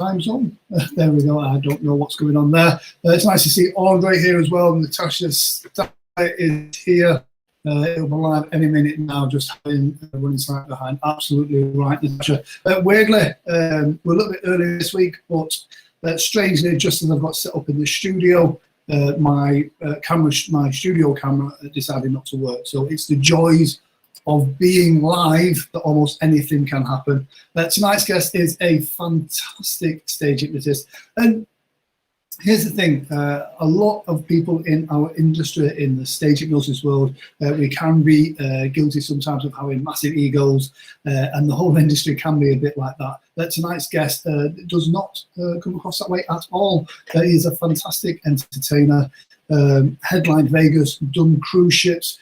time zone. There we go. I don't know what's going on there. It's nice to see Andre here as well. Natasha Stanley is here. It'll be live any minute now, just having running side behind. Absolutely right, Natasha. Weirdly, we're a little bit early this week, but strangely, just as I've got set up in the studio, my studio camera decided not to work. So it's the joys of being live that almost anything can happen. Tonight's guest is a fantastic stage hypnotist. And here's the thing, a lot of people in our industry, in the stage hypnosis world, we can be guilty sometimes of having massive egos, and the whole industry can be a bit like that. Tonight's guest does not come across that way at all. He is a fantastic entertainer, headlined Vegas, done cruise ships,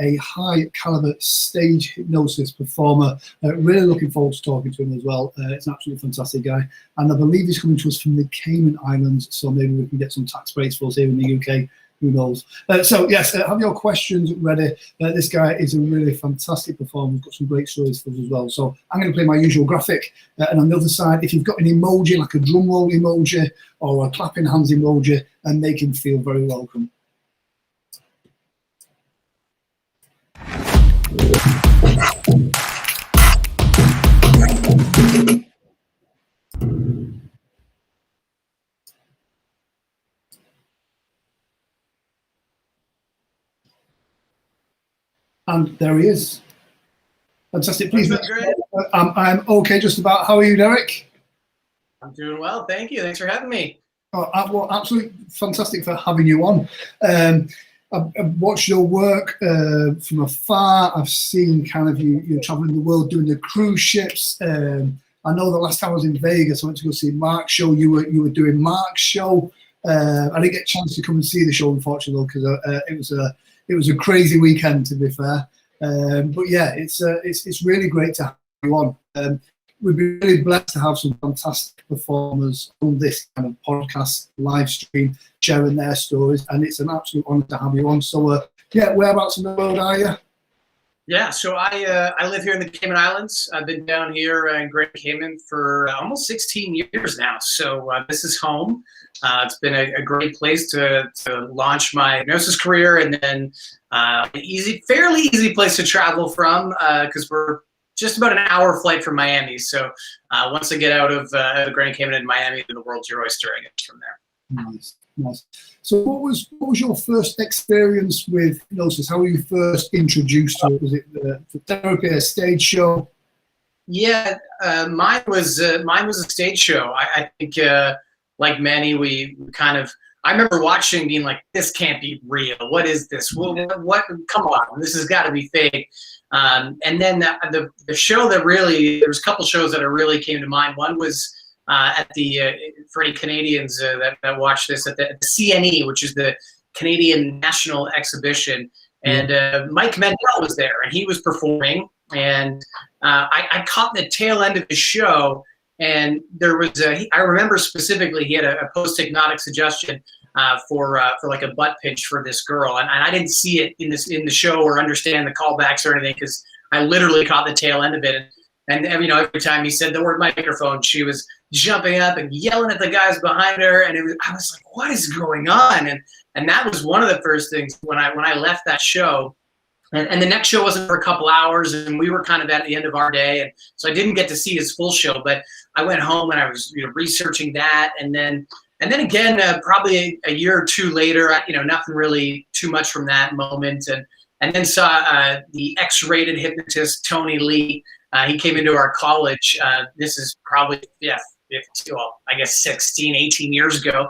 a high caliber stage hypnosis performer. Really looking forward to talking to him as well. It's an absolutely fantastic guy, and I believe he's coming to us from the Cayman Islands, so maybe we can get some tax breaks for us here in the UK. Who knows? So yes, have your questions ready. This guy is a really fantastic performer. He's got some great stories for us as well. So I'm going to play my usual graphic, and on the other side, if you've got an emoji like a drum roll emoji or a clapping hands emoji, and make him feel very welcome. And there he is. Fantastic. Please. I'm okay just about. How are you, Derek? I'm doing well. Thank you. Thanks for having me. Oh, well, absolutely fantastic for having you on. I've watched your work from afar. I've seen kind of you're traveling the world doing the cruise ships. I know the last time I was in Vegas, I went to go see Mark's show. You were doing Mark's show. I didn't get a chance to come and see the show, unfortunately, because it was a crazy weekend, to be fair. But yeah, it's really great to have you on. We've been really blessed to have some fantastic performers on this kind of podcast live stream, sharing their stories, and it's an absolute honor to have you on. So yeah, whereabouts in the world are you? Yeah, so I live here in the Cayman Islands. I've been down here in Grand Cayman for almost 16 years now. So this is home. It's been a great place to launch my hypnosis career, and then fairly easy place to travel from, because we're just about an hour flight from Miami. So once I get out of Grand Cayman and Miami, the world's your oyster, I guess, from there. Nice, nice. So what was your first experience with hypnosis? How were you first introduced to it? Was it the therapy, a stage show? Yeah, mine was a stage show. I think like many, we kind of, I remember watching, being like, this can't be real. What is this? What? Come on, this has got to be fake. And then the show that really, there was a couple shows that really came to mind. One was at the, for any Canadians that watch this, at the CNE, which is the Canadian National Exhibition. And Mike Mendel was there, and he was performing. And I caught the tail end of his show. And there was I remember specifically, he had a post-hypnotic suggestion for like a butt pinch for this girl, and I didn't see it in the show or understand the callbacks or anything, because I literally caught the tail end of it. And every time he said the word microphone, she was jumping up and yelling at the guys behind her, and I was like, what is going on? And that was one of the first things when I left that show. And the next show wasn't for a couple hours, and we were kind of at the end of our day, and so I didn't get to see his full show. But I went home and I was researching that, and then again probably a year or two later, nothing really too much from that moment, and then saw the X-rated hypnotist Tony Lee. He came into our college. This is probably I guess 16, 18 years ago,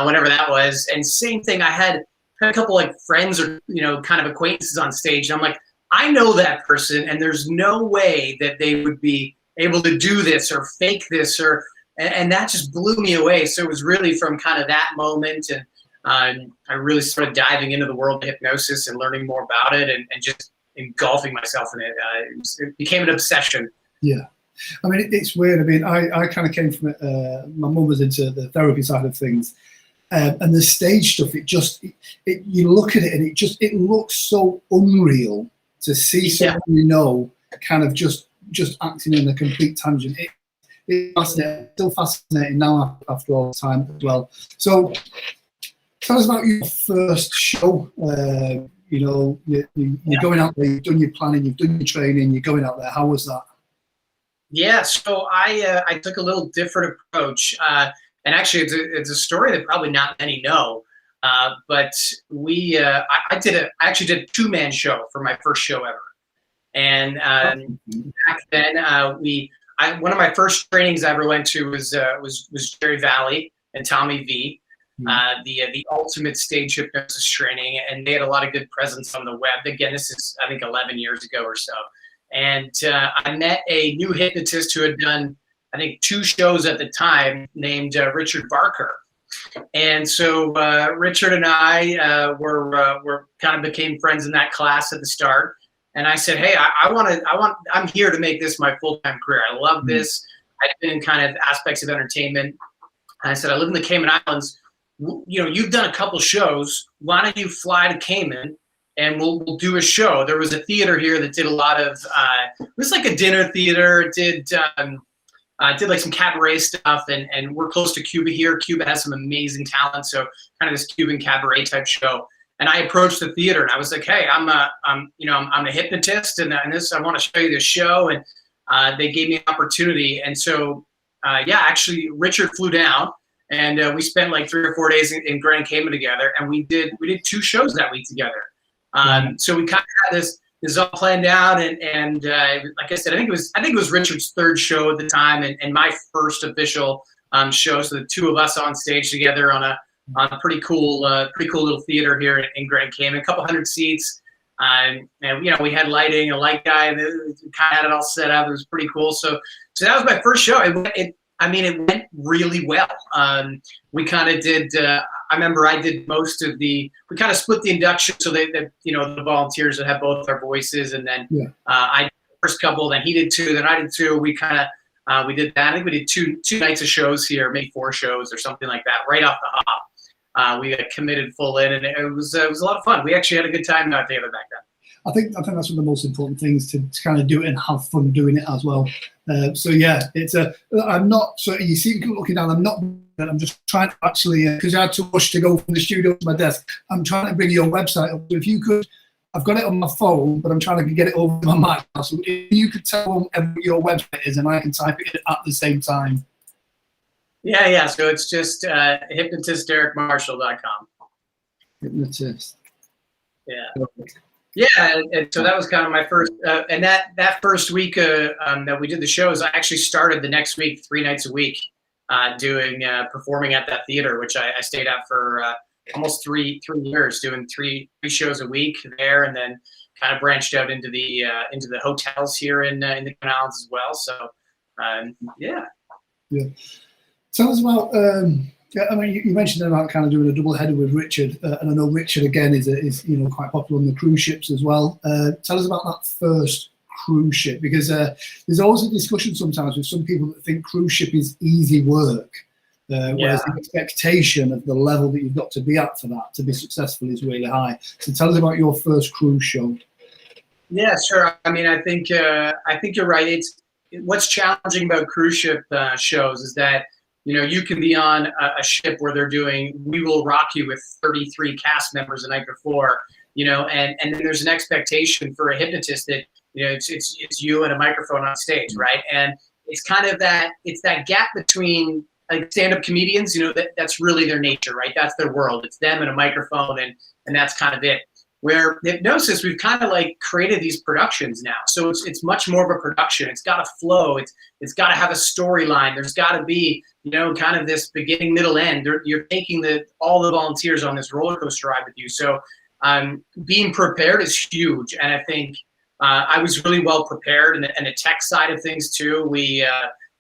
whenever that was. And same thing, I had a couple like friends or kind of acquaintances on stage, and I'm like, I know that person, and there's no way that they would be able to do this or fake this, and that just blew me away. So it was really from kind of that moment, and I really started diving into the world of hypnosis and learning more about it, and just engulfing myself in it. It became an obsession. Yeah. I mean, it's weird. I mean, I kind of came from my mum was into the therapy side of things. And the stage stuff, you look at it and it looks so unreal to see someone kind of just acting in a complete tangent. it's fascinating, still fascinating now after all the time as well. So tell us about your first show. You know, you're going out there, you've done your planning, you've done your training, you're going out there. How was that? Yeah, so I took a little different approach, and actually it's a story that probably not many know. But I actually did a 2-man show for my first show ever, and back then one of my first trainings I ever went to was Jerry Valley and Tommy V, the ultimate stage hypnosis training, and they had a lot of good presence on the web. Again, this is I think 11 years ago or so. And I met a new hypnotist who had done, I think, 2 shows at the time, named Richard Barker. And so Richard and I were kind of became friends in that class at the start. And I said, hey, I'm here to make this my full-time career. I love this. I've been in kind of aspects of entertainment. And I said, I live in the Cayman Islands. You know, you've done a couple shows. Why don't you fly to Cayman? And we'll do a show. There was a theater here that did a lot of, it was like a dinner theater. It did like some cabaret stuff, and we're close to Cuba here. Cuba has some amazing talent, so kind of this Cuban cabaret type show. And I approached the theater and I was like, hey, I'm a hypnotist, and I want to show you this show. And they gave me an opportunity. And so, actually Richard flew down, and we spent like 3 or 4 days in Grand Cayman together, and we did 2 shows that week together. So we kind of had this all planned out, and like I said, I think it was Richard's 3rd show at the time, and my first official show. So the 2 of us on stage together on a pretty cool little theater here in Grand Cayman, a couple hundred seats, and you know, we had lighting, a light guy, and kind of had it all set up. It was pretty cool. So that was my first show. It went really well. We kind of did. I remember I did most of we kind of split the induction so that you know, the volunteers would have both our voices, and then I did the first couple, then he did 2, then I did 2. We kind of we did that. I think we did two nights of shows here, maybe 4 shows or something like that, right off the hop. We got committed full in, and it was a lot of fun. We actually had a good time out together back then. I think that's one of the most important things, to kind of do it and have fun doing it as well. So yeah, it's I'm not. So you see me looking down. I'm just trying to actually, because I had to rush to go from the studio to my desk. I'm trying to bring your website up. So if you could, I've got it on my phone, but I'm trying to get it over to my Mac now. So if you could tell them what your website is, and I can type it at the same time. Yeah. So it's just hypnotistderekmarshall.com. Hypnotist. Yeah. Yeah, and so that was kind of my first, and that first week that we did the shows, I actually started the next week, 3 nights a week, doing performing at that theater, which I stayed at for almost three years, doing three shows a week there, and then kind of branched out into the hotels here in the Cayman Islands as well. So yeah. Tell us about. I mean, you mentioned about kind of doing a double header with Richard, and I know Richard again is you know, quite popular on the cruise ships as well. Tell us about that first cruise ship, because there's always a discussion sometimes with some people that think cruise ship is easy work, whereas the expectation of the level that you've got to be at for that to be successful is really high. So tell us about your first cruise show. Yeah, sure. I mean, I think you're right. What's challenging about cruise ship shows is that, you know, you can be on a ship where they're doing We Will Rock You with 33 cast members the night before, you know, and then there's an expectation for a hypnotist that, you know, it's you and a microphone on stage, right? And it's kind of that gap between, like, stand-up comedians, you know, that's really their nature, right? That's their world. It's them and a microphone, and that's kind of it. Where hypnosis, we've kind of like created these productions now. So it's much more of a production. It's got to flow. It's got to have a storyline. There's got to be, you know, kind of this beginning, middle, end. You're taking all the volunteers on this roller coaster ride with you. So being prepared is huge. And I think I was really well prepared. And the tech side of things too, we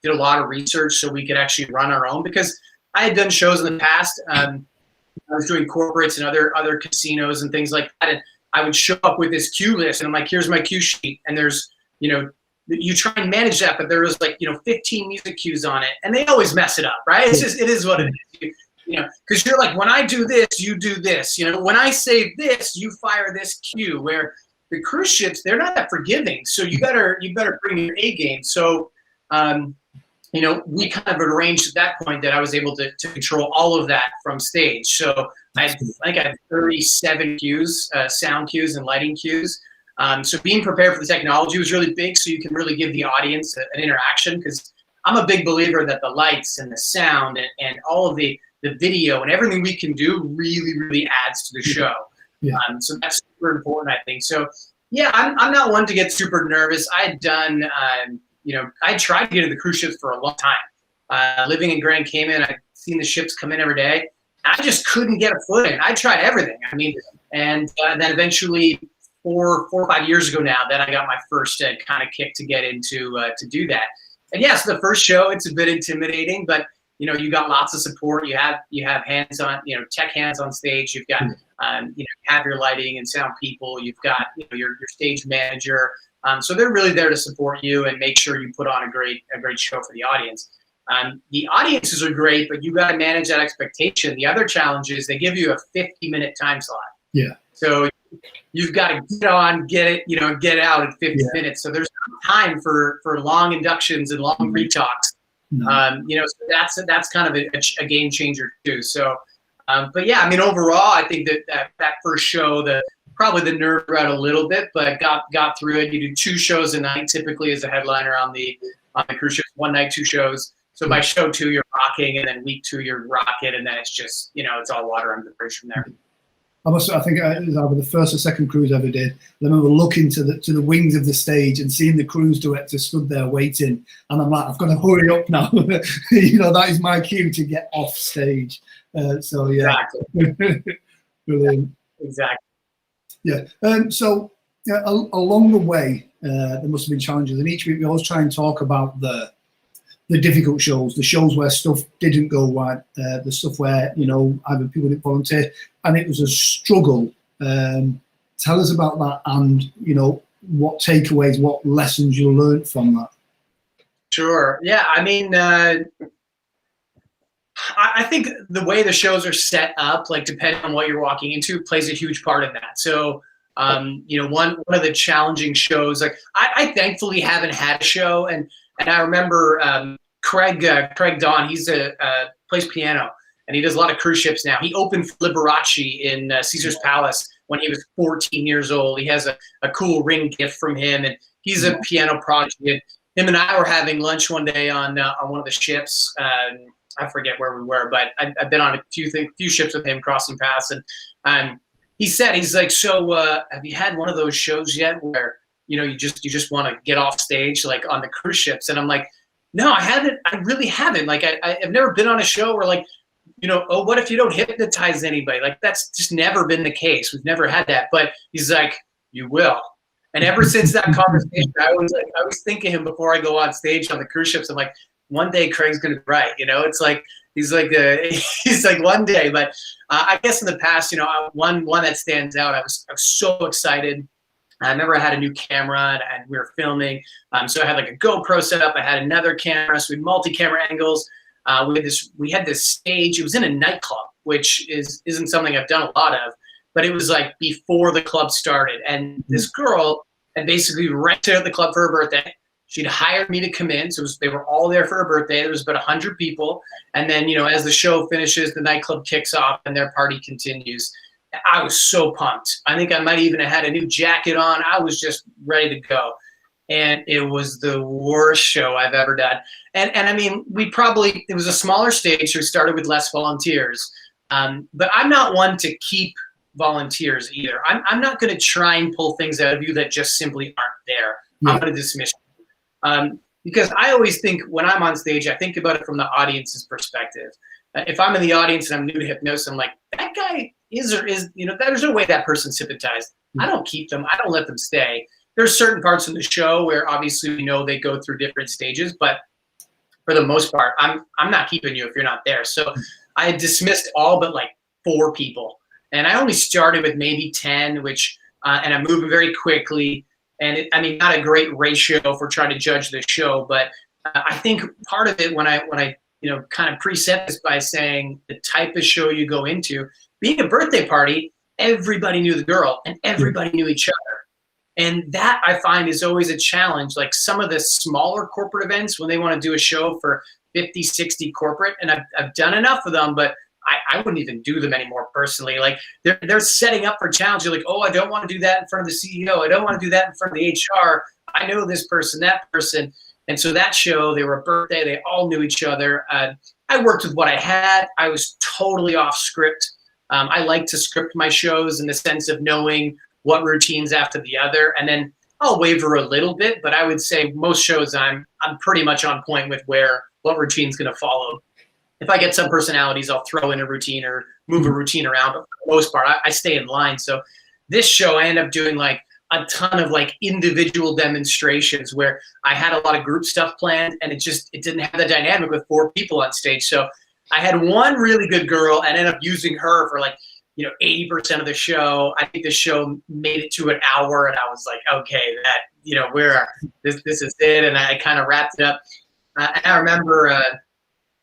did a lot of research so we could actually run our own, because I had done shows in the past. I was doing corporates and other casinos and things like that, and I would show up with this cue list, and I'm like, here's my cue sheet, and there's, you know, you try and manage that, but there was, like, you know, 15 music cues on it, and they always mess it up, right? It's just, it is what it is, you know, because you're like, when I do this, you do this, you know, when I say this, you fire this cue. Where the cruise ships, they're not that forgiving, so you better bring your A game. So we kind of arranged at that point that I was able to control all of that from stage. So I think I had 37 cues, sound cues and lighting cues. So being prepared for the technology was really big, so you can really give the audience an interaction, because I'm a big believer that the lights and the sound and all of the video and everything we can do really, really adds to the show. Yeah. So that's super important, I think. So yeah, I'm not one to get super nervous. I had done, I tried to get to the cruise ships for a long time. Living in Grand Cayman, I'd seen the ships come in every day. I just couldn't get a foot in. I tried everything. I mean, and then eventually 4 or 5 years ago now, then I got my first kind of kick to get into to do that. And yes, the first show, it's a bit intimidating, but you got lots of support. You have hands on, tech hands on stage. You've got, you have your lighting and sound people. You've got, your stage manager. So they're really there to support you and make sure you put on a great show for the audience. The audiences are great, but you got to manage that expectation. The other challenge is they give you a 50-minute time slot. Yeah. So you've got to get on, get it, get out in 50 minutes. So there's no time for long inductions and long pre-talks. So that's kind of a game changer too. So, but yeah, I mean, overall, I think that first show, probably the nerve out a little bit, but got through it. You do 2 shows a night typically as a headliner on the cruise ships. 1 night, 2 shows. So by show 2, you're rocking, and then week 2, you're rocking, and then it's just it's all water under the bridge from there. I think it was either the first or second cruise I ever did. I remember looking to the wings of the stage and seeing the cruise director stood there waiting, and I'm like, I've got to hurry up now. That is my cue to get off stage. So yeah, exactly. Brilliant. Exactly. Yeah. So along the way, there must have been challenges, and each week we always try and talk about the difficult shows, the shows where stuff didn't go right, the stuff where, either people didn't volunteer and it was a struggle. Tell us about that, and, what takeaways, what lessons you learned from that. Sure. Yeah. I mean, I think the way the shows are set up, like depending on what you're walking into, plays a huge part in that. So, one of the challenging shows, like I thankfully haven't had a show, and I remember Craig Don, he's plays piano, and he does a lot of cruise ships now. He opened for Liberace in Caesar's Palace when he was 14 years old. He has a cool ring gift from him, and he's a piano prodigy. Him and I were having lunch one day on one of the ships. I forget where we were, but I've been on a few ships with him, crossing paths, and he said, he's like, so have you had one of those shows yet where you just want to get off stage, like on the cruise ships? And I'm like, no, I haven't. I really haven't. Like I've never been on a show where, like, oh, what if you don't hypnotize anybody? Like that's just never been the case. We've never had that. But he's like, you will. And ever since that conversation, I was thinking him before I go on stage on the cruise ships. I'm like, one day Craig's gonna be right. It's like he's like one day. But I guess in the past, one that stands out. I was so excited. I remember I had a new camera and we were filming. So I had like a GoPro set up. I had another camera, so we had multi-camera angles. We had this stage. It was in a nightclub, which isn't something I've done a lot of, but it was like before the club started. And this girl had basically rented out the club for her birthday. She'd hired me to come in. So they were all there for her birthday. There was about 100 people. And then, as the show finishes, the nightclub kicks off and their party continues. I was so pumped. I think I might even have had a new jacket on. I was just ready to go. And it was the worst show I've ever done. And I mean, it was a smaller stage, so we started with less volunteers. But I'm not one to keep volunteers either. I'm not going to try and pull things out of you that just simply aren't there. I'm going to dismiss you. Because I always think when I'm on stage, I think about it from the audience's perspective. If I'm in the audience and I'm new to hypnosis, I'm like, that guy is or is, there's no way that person's hypnotized. I don't keep them. I don't let them stay. There's certain parts of the show where obviously they go through different stages, but for the most part, I'm not keeping you if you're not there. So I had dismissed all but like 4 people, and I only started with maybe 10, which and I'm moving very quickly. And not a great ratio for trying to judge the show, but I think part of it when I kind of preset this by saying the type of show you go into, being a birthday party, everybody knew the girl and everybody knew each other. And that I find is always a challenge. Like some of the smaller corporate events, when they want to do a show for 50, 60 corporate, and I've done enough of them, but I wouldn't even do them anymore personally. Like they're setting up for challenge. You're like, oh, I don't want to do that in front of the CEO. I don't want to do that in front of the HR. I know this person, that person. And so that show, they were a birthday. They all knew each other. I worked with what I had. I was totally off script. I like to script my shows in the sense of knowing what routines after the other. And then I'll waver a little bit, but I would say most shows I'm pretty much on point with what routine's going to follow. If I get some personalities, I'll throw in a routine or move a routine around. But for the most part, I stay in line. So this show, I end up doing like a ton of like individual demonstrations where I had a lot of group stuff planned, and it didn't have the dynamic with 4 people on stage. So I had one really good girl and ended up using her for like, 80% of the show. I think the show made it to an hour, and I was like, okay, this is it. And I kind of wrapped it up. And I remember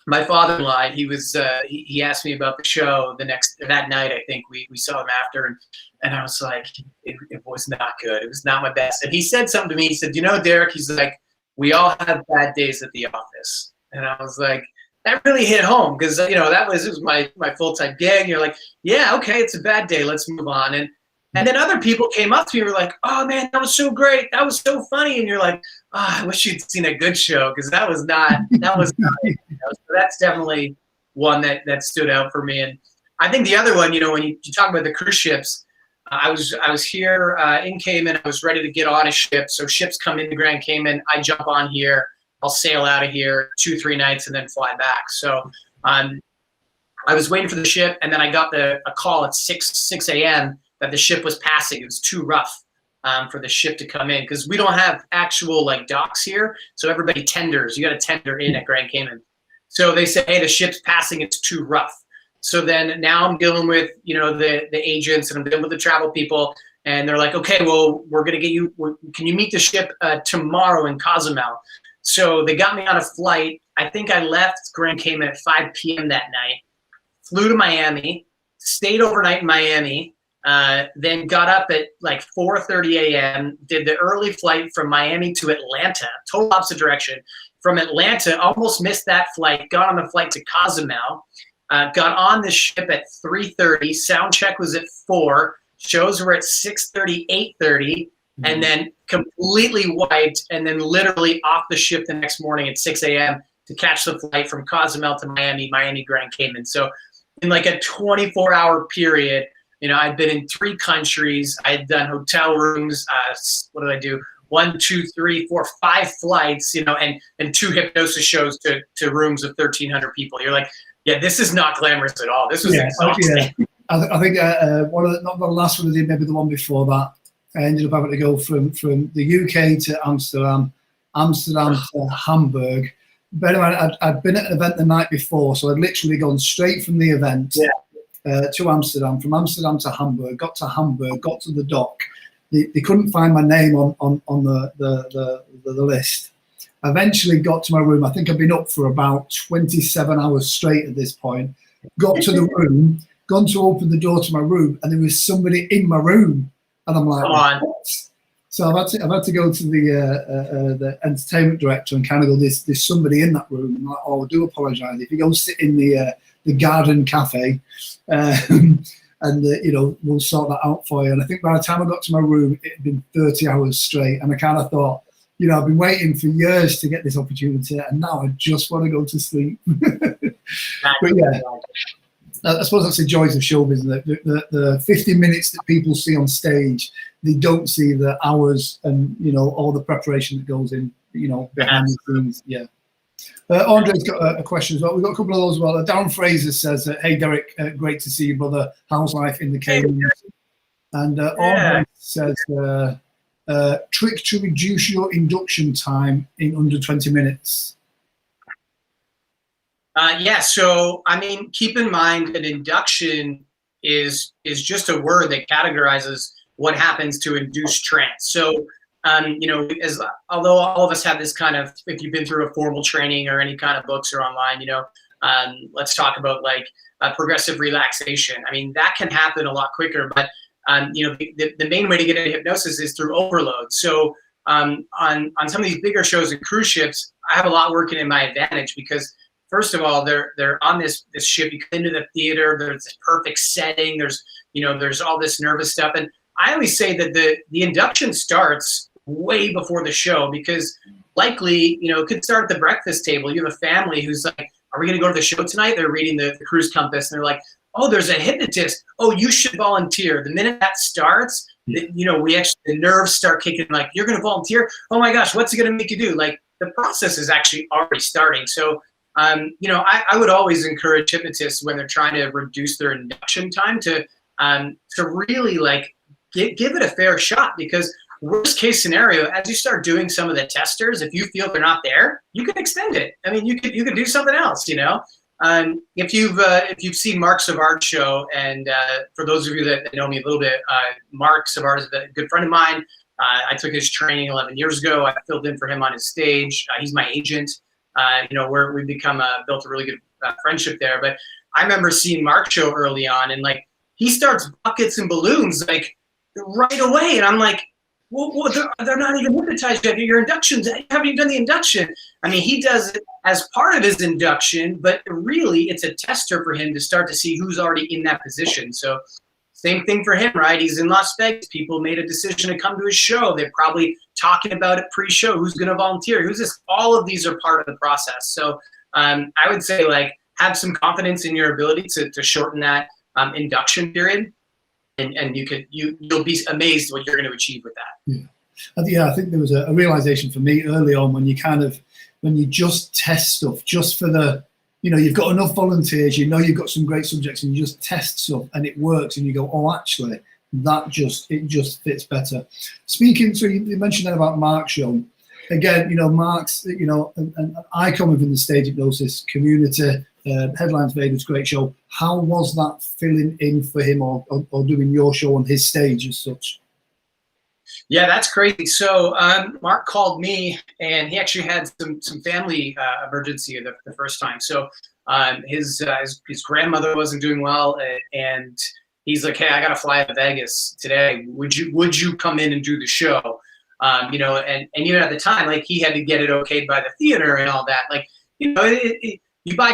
my father-in-law, he asked me about the show that night. I think we saw him after, and I was like, it was not good. It was not my best. And he said something to me. He said, Derek, he's like, we all have bad days at the office. And I was like, that really hit home, because it was my full-time gig. And you're like, yeah, okay, it's a bad day. Let's move on. And then other people came up to me and were like, oh man, that was so great. That was so funny. And you're like, I wish you'd seen a good show, because that was not it. So that's definitely one that stood out for me. And I think the other one, when you talk about the cruise ships, I was here in Cayman. I was ready to get on a ship. So ships come into Grand Cayman. I jump on here. I'll sail out of here 2-3 nights and then fly back. So I was waiting for the ship, and then I got a call at 6 a.m. that the ship was passing. It was too rough for the ship to come in, because we don't have actual like docks here. So everybody tenders. You got to tender in at Grand Cayman. So they say, hey, the ship's passing. It's too rough. So then now I'm dealing with the agents, and I'm dealing with the travel people, and they're like, okay, well, we're gonna get you. Can you meet the ship tomorrow in Cozumel? So they got me on a flight. I think I left Grand Cayman at 5 p.m. that night, flew to Miami, stayed overnight in Miami, then got up at like 4:30 a.m., did the early flight from Miami to Atlanta, total opposite direction. From Atlanta, almost missed that flight, got on the flight to Cozumel, got on the ship at 3:30, sound check was at 4, shows were at 6:30, 8:30, and then completely wiped, and then literally off the ship the next morning at 6 a.m. to catch the flight from Cozumel to Miami, Grand Cayman. So in like a 24-hour period, I'd been in 3 countries. I had done hotel rooms. What did I do? 1, 2, 3, 4, 5 flights, and 2 hypnosis shows to rooms of 1,300 people. You're like, yeah, this is not glamorous at all. This was exhausting. Yeah. I think one of not the last one I did, maybe the one before that. I ended up having to go from the UK to Amsterdam to Hamburg. But anyway, I'd been at an event the night before, so I'd literally gone straight from the event to Amsterdam, from Amsterdam to Hamburg, got to Hamburg, got to the dock. They couldn't find my name on the list. I eventually got to my room. I think I'd been up for about 27 hours straight at this point. Got to the room, gone to open the door to my room, and there was somebody in my room. And I'm like, what? So I've had to go to the entertainment director and kind of go, there's somebody in that room. I'm like, I do apologise. If you go sit in the garden cafe, and we'll sort that out for you. And I think by the time I got to my room, it had been 30 hours straight, and I kind of thought, I've been waiting for years to get this opportunity, and now I just want to go to sleep. But yeah. I suppose that's the joys of show business. The 50 minutes that people see on stage, they don't see the hours and all the preparation that goes in behind the scenes. Yeah. Andre's got a question as well. We've got a couple of those as well. Darin Frazier says, "Hey Derek, great to see you, brother. How's life in the Cayman?" And Andre says, "Trick to reduce your induction time in under 20 minutes." So keep in mind that induction is just a word that categorizes what happens to induce trance. So, although all of us have this kind of, if you've been through a formal training or any kind of books or online, let's talk about like progressive relaxation. That can happen a lot quicker, but the main way to get into hypnosis is through overload. So on some of these bigger shows and cruise ships, I have a lot working in my advantage because first of all, they're on this ship. You come into the theater, there's this perfect setting. There's all this nervous stuff. And I always say that the induction starts way before the show because likely, it could start at the breakfast table. You have a family who's like, are we going to go to the show tonight? They're reading the cruise compass and they're like, oh, there's a hypnotist. Oh, you should volunteer. The minute that starts, the nerves start kicking like, you're going to volunteer? Oh my gosh, what's it going to make you do? Like the process is actually already starting. So, I would always encourage hypnotists when they're trying to reduce their induction time to really like give it a fair shot because worst case scenario, as you start doing some of the testers, if you feel they're not there, you can extend it. I mean, you could do something else, If you've seen Mark Savard's show, and for those of you that know me a little bit, Mark Savard is a good friend of mine. I took his training 11 years ago. I filled in for him on his stage. He's my agent. We've become built a really good friendship there. But I remember seeing Mark's show early on, and like he starts buckets and balloons like right away, and I'm like, well, they're not even hypnotized yet. Your inductions, haven't you done the induction? I mean, he does it as part of his induction, but really it's a tester for him to start to see who's already in that position. So same thing for him, right? He's in Las Vegas. People made a decision to come to his show. They're probably talking about it pre-show. Who's going to volunteer? Who's this? All of these are part of the process. So I would say like have some confidence in your ability to shorten that induction period. And you'll be amazed what you're going to achieve with that. I think there was a realization for me early on when you just test stuff just for the, you've got enough volunteers, you've got some great subjects, and you just test stuff and it works, and you go, oh, actually, it just fits better. Speaking, so you mentioned that about Mark's show. Again, Mark's, an icon within the stage hypnosis community. Headlines Vegas, great show. How was that filling in for him or doing your show on his stage as such? Yeah, that's crazy. So Mark called me, and he actually had some family emergency the first time. So his grandmother wasn't doing well, and he's like, "Hey, I got to fly to Vegas today. Would you come in and do the show?" And even at the time, like he had to get it okayed by the theater and all that. Like you buy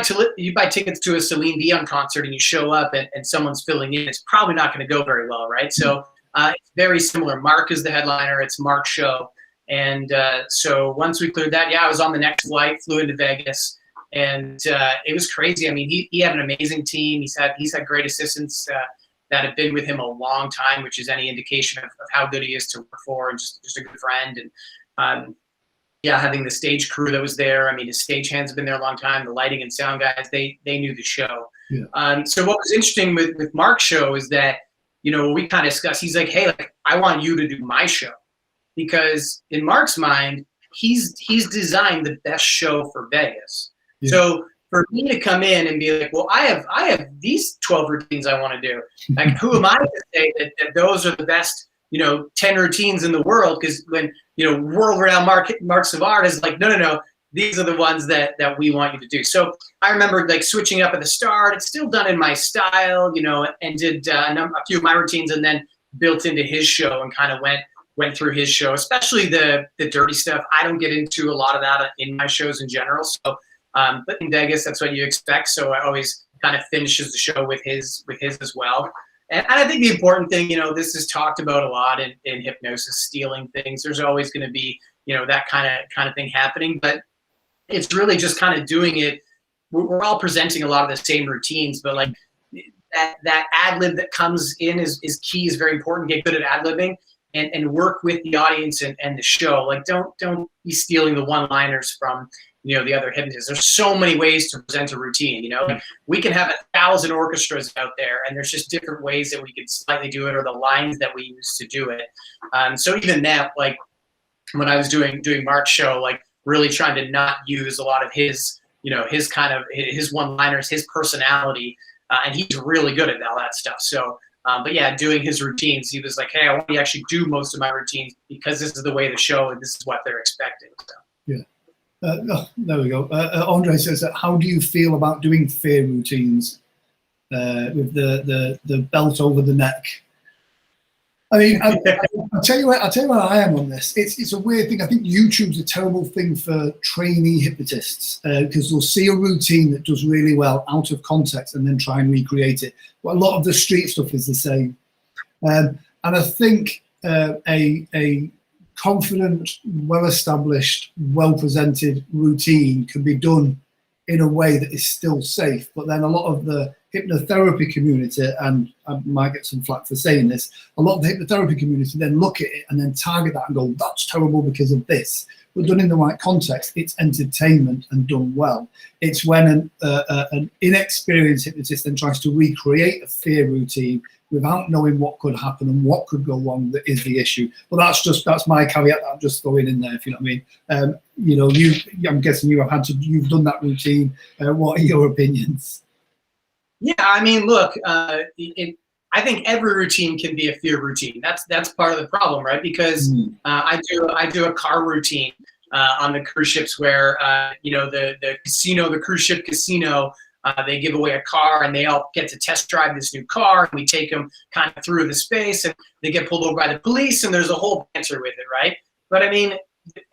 tickets to a Celine Dion concert and you show up and someone's filling in, it's probably not going to go very well, right? So it's very similar. Mark is the headliner. It's Mark's show. And so once we cleared that, I was on the next flight, flew into Vegas, and it was crazy. I mean, he had an amazing team. He's had great assistants that have been with him a long time, which is any indication of how good he is to work for, and just a good friend. And having the stage crew that was there. I mean, his stage hands have been there a long time. The lighting and sound guys, they knew the show. Yeah. So what was interesting with Mark's show is that, we kind of discussed, he's like, hey, like, I want you to do my show. Because in Mark's mind, he's designed the best show for Vegas. Yeah. So for me to come in and be like, well, I have these 12 routines I want to do. Like, who am I to say that those are the best, 10 routines in the world? Because when, world-renowned Mark Savard is like, no, these are the ones that we want you to do. So I remember like switching up at the start. It's still done in my style, and did a few of my routines, and then built into his show and kind of went through his show, especially the dirty stuff. I don't get into a lot of that in my shows in general. So, but in Vegas, that's what you expect. So I always kind of finishes the show with his as well. And I think the important thing, this is talked about a lot in hypnosis, stealing things. There's always going to be, that kind of thing happening, but it's really just kind of doing it. We're all presenting a lot of the same routines, but like that ad lib that comes in is key, is very important. Get good at ad libbing and work with the audience and the show. Like don't be stealing the one-liners from, the other hypnotists. There's so many ways to present a routine, Like we can have 1,000 orchestras out there, and there's just different ways that we could slightly do it, or the lines that we use to do it. So even that, like when I was doing Mark's show, like really trying to not use a lot of his, his kind of his one-liners, his personality, and he's really good at all that stuff. So, but yeah, doing his routines, he was like, hey, I want you to actually do most of my routines because this is the way the show, and this is what they're expecting. So. Yeah. There we go. Andre says, how do you feel about doing fear routines with the belt over the neck? I mean, I'll tell you where I am on this. It's a weird thing. I think YouTube's a terrible thing for trainee hypnotists because they'll see a routine that does really well out of context and then try and recreate it. But a lot of the street stuff is the same. And I think a confident, well-established, well-presented routine can be done in a way that is still safe. But then a lot of the hypnotherapy community, and I might get some flack for saying this, a lot of the hypnotherapy community then look at it and then target that and go, that's terrible because of this. But done in the right context, it's entertainment and done well. It's when an inexperienced hypnotist then tries to recreate a fear routine without knowing what could happen and what could go wrong that is the issue. But that's my caveat that I'm just throwing in there, if you know what I mean. You know, I'm guessing you've done that routine. What are your opinions? Yeah, I mean, look, I think every routine can be a fear routine. That's part of the problem, right? Because I do a car routine on the cruise ships where you know, the cruise ship casino, they give away a car and they all get to test drive this new car, and we take them kind of through the space, and they get pulled over by the police, and there's a whole answer with it, right? But I mean,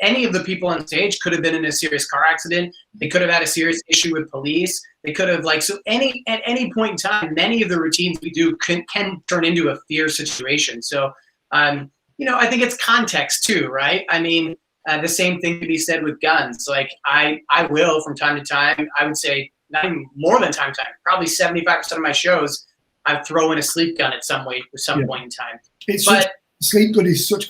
any of the people on stage could have been in a serious car accident. They could have had a serious issue with police. They could have, like, so at any point in time, many of the routines we do can turn into a fear situation. So, you know, I think it's context too, right? I mean, the same thing can be said with guns. Like I will from time to time, I would say not even more than time to time, probably 75% of my shows, I throw in a sleep gun at some point in time. Sleep gun is such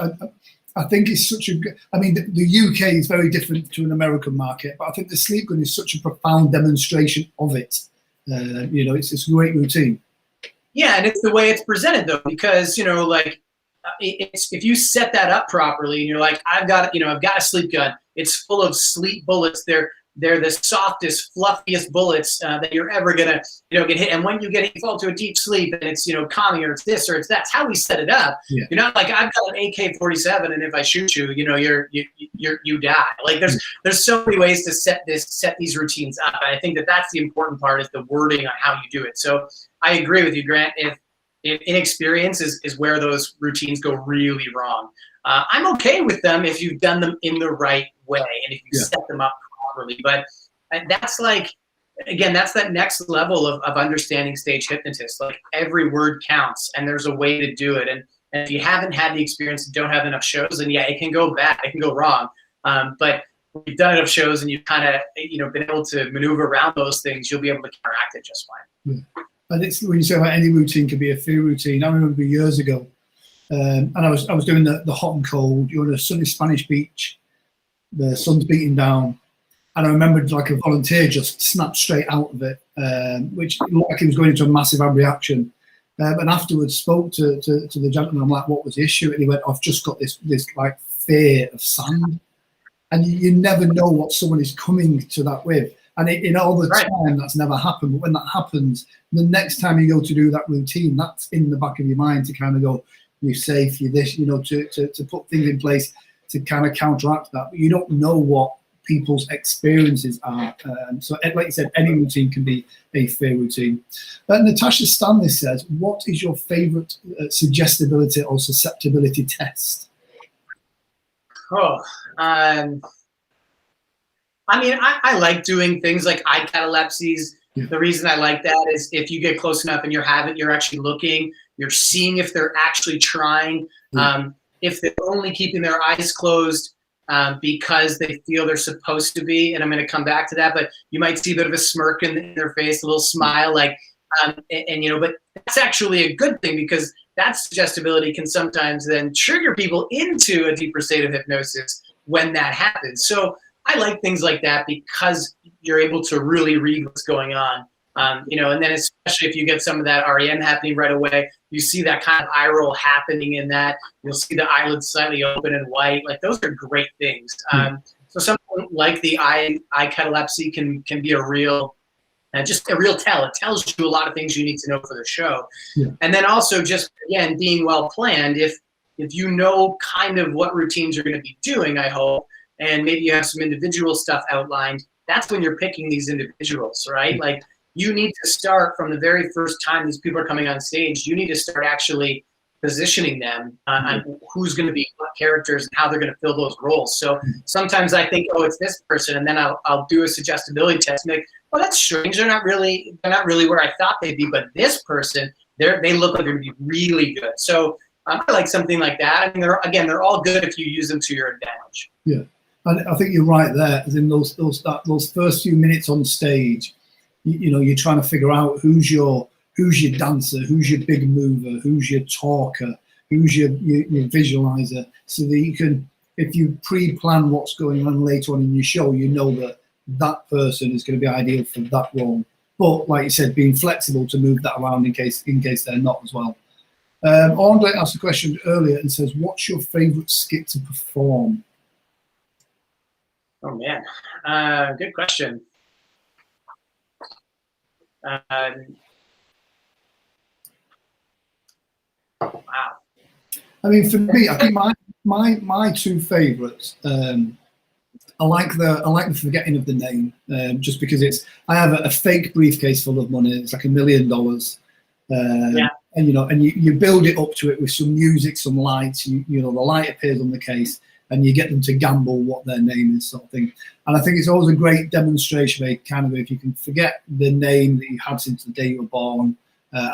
I think it's such a good, I mean, the UK is very different to an American market, but I think the sleep gun is such a profound demonstration of it. You know, it's a great routine. Yeah, and it's the way it's presented though, because, you know, like if you set that up properly and you're like, I've got a sleep gun. It's full of sleep bullets. They're the softest, fluffiest bullets that you're ever gonna, you know, get hit. And when you fall to a deep sleep, and it's, you know, calming, or it's this or it's that. It's how we set it up. Yeah. You're not like, I've got an AK-47, and if I shoot you, you know, you die. Like there's so many ways to set these routines up. And I think that's the important part, is the wording on how you do it. So I agree with you, Grant. If inexperience is where those routines go really wrong. I'm okay with them if you've done them in the right way and if you set them up properly. But that's like, again, that's that next level of understanding stage hypnotists. Like every word counts, and there's a way to do it. And if you haven't had the experience and don't have enough shows, then yeah, it can go bad, it can go wrong. But when you've done enough shows and you've kind of, you know, been able to maneuver around those things, you'll be able to counteract it just fine. Yeah. And it's, when you say about any routine can be a fear routine, I remember years ago, and I was doing the hot and cold. You're on a sunny Spanish beach, the sun's beating down, and I remembered like a volunteer just snapped straight out of it, which looked like he was going into a massive reaction. And afterwards spoke to the gentleman. I'm like, what was the issue? And he went, I've just got this like fear of sand, and you never know what someone is coming to that with. And in all the time, that's never happened. But when that happens, the next time you go to do that routine, that's in the back of your mind to kind of go, you're safe, you're this, you know, to put things in place to kind of counteract that. But you don't know what people's experiences are. So like you said, any routine can be a fear routine. Natasha Stanley says, what is your favorite suggestibility or susceptibility test? I mean, I like doing things like eye catalepsies. Yeah. The reason I like that is if you get close enough and you're actually looking, you're seeing if they're actually trying, if they're only keeping their eyes closed because they feel they're supposed to be. And I'm going to come back to that, but you might see a bit of a smirk in their face, a little smile, like, and you know, but that's actually a good thing, because that suggestibility can sometimes then trigger people into a deeper state of hypnosis when that happens. So I like things like that because you're able to really read what's going on, you know, and then especially if you get some of that REM happening right away, you see that kind of eye roll happening in that. You'll see the eyelids slightly open and white. Like those are great things. So something like the eye catalepsy can be a real, just a real tell. It tells you a lot of things you need to know for the show. Yeah. And then also just, again, being well planned. If you know kind of what routines you're going to be doing, I hope, and maybe you have some individual stuff outlined, that's when you're picking these individuals, right? Like you need to start from the very first time these people are coming on stage. You need to start actually positioning them on who's going to be what characters and how they're going to fill those roles. So sometimes I think, oh, it's this person, and then I'll do a suggestibility test and be like, oh, that's strange. They're not really where I thought they'd be, but this person, they look like they're going to be really good. So I like something like that. I mean, they're all good if you use them to your advantage. Yeah, and I think you're right there. As in those first few minutes on stage, you know, you're trying to figure out who's your dancer, who's your big mover, who's your talker, who's your visualizer, so that you can, if you pre-plan what's going on later on in your show, you know that person is going to be ideal for that role. But like you said, being flexible to move that around in case they're not as well. Andre asked a question earlier and says, what's your favorite skit to perform? Oh man, good question. Wow. I mean, for me, I think my two favourites. I like the forgetting of the name, just because I have a fake briefcase full of money. It's like $1 million, Yeah. and you know, and you build it up to it with some music, some lights. You know, the light appears on the case, and you get them to gamble what their name is, sort of thing. And I think it's always a great demonstration of kind of, if you can forget the name that you had since the day you were born.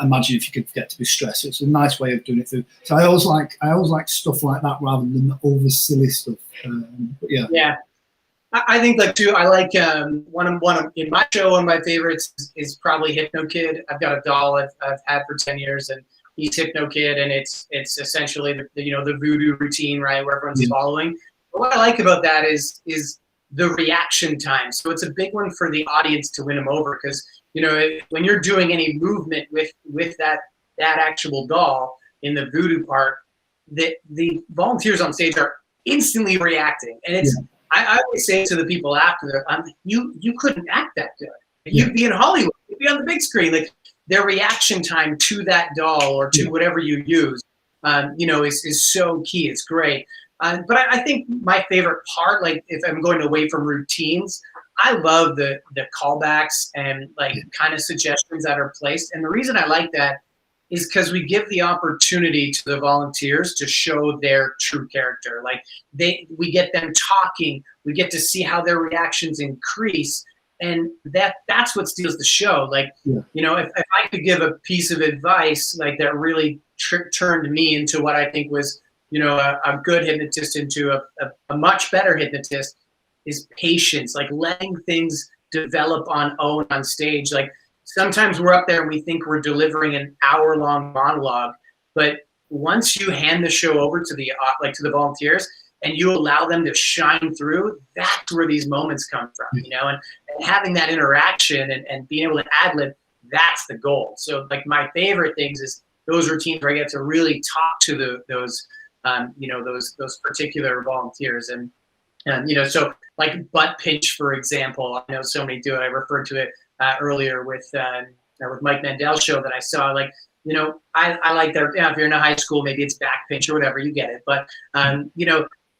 Imagine if you could forget to be stressed. It's a nice way of doing it through. So I always like stuff like that rather than the over silly stuff. But yeah. Yeah. I think like too. I like one of in my show. One of my favorites is probably Hypno Kid. I've got a doll I've had for 10 years, and he's Hypno Kid, and it's essentially the voodoo routine, right, where everyone's following. But what I like about that is the reaction time. So it's a big one for the audience to win them over, because when you're doing any movement with that actual doll in the voodoo part, the volunteers on stage are instantly reacting, and it's. Yeah. I always say to the people after, you couldn't act that good. You'd be in Hollywood. You'd be on the big screen. Like, their reaction time to that doll or to whatever you use, is so key. It's great. But I think my favorite part, like if I'm going away from routines, I love the callbacks and kind of suggestions that are placed. And the reason I like that is because we give the opportunity to the volunteers to show their true character. Like we get them talking, we get to see how their reactions increase, and that's what steals the show. Like, if I could give a piece of advice that really turned me into what I think was, a good hypnotist into a much better hypnotist, is patience, like letting things develop on stage. Like, sometimes we're up there and we think we're delivering an hour-long monologue, but once you hand the show over to the volunteers and you allow them to shine through, that's where these moments come from, and having that interaction and being able to ad-lib, that's the goal. So my favorite things is those routines where I get to really talk to those particular volunteers, and so like butt pinch, for example. I know so many do it. I referred to it earlier with Mike Mandel's show that I saw. I like that. If you're in a high school, maybe it's back pinch or whatever, you get it. But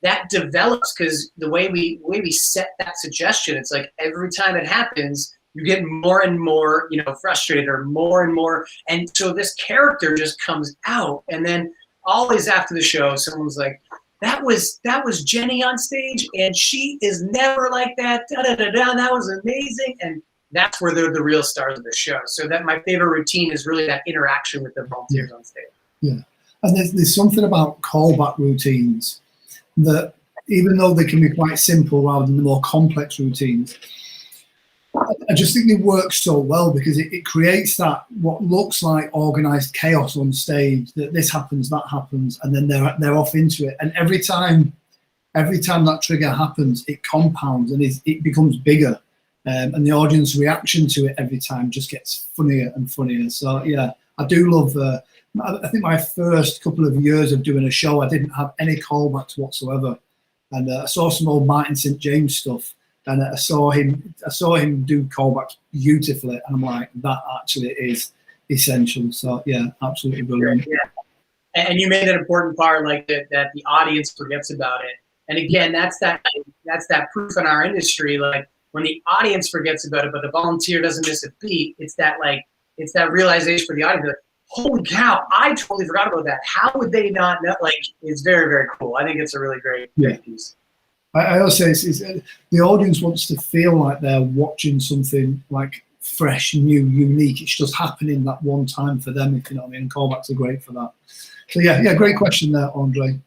that develops, because the way we set that suggestion, it's like every time it happens, you get more and more frustrated, or more and more, and so this character just comes out. And then always after the show, someone's like, that was Jenny on stage, and she is never like that. Da da da da. That was amazing. And that's where they're the real stars of the show. So that my favorite routine is really that interaction with the volunteers on stage. Yeah, and there's something about callback routines that, even though they can be quite simple rather than the more complex routines, I just think they work so well, because it creates that what looks like organized chaos on stage, that this happens, that happens, and then they're off into it. And every time that trigger happens, it compounds and it becomes bigger. And the audience reaction to it every time just gets funnier and funnier. So yeah, I do love. I think my first couple of years of doing a show, I didn't have any callbacks whatsoever, and I saw some old Martin St. James stuff, and I saw him do callbacks beautifully, and I'm like, that actually is essential. So yeah, absolutely brilliant. Yeah. And you made an important part, that the audience forgets about it. And again, that's that proof in our industry, when the audience forgets about it, but the volunteer doesn't miss a beat, it's that realization for the audience, holy cow, I totally forgot about that. How would they not know? Like, it's very, very cool. I think it's a really great piece. I also say the audience wants to feel like they're watching something like fresh, new, unique. It's just happening that one time for them, if you know what I mean. And callbacks are great for that. So yeah, great question there, Andre.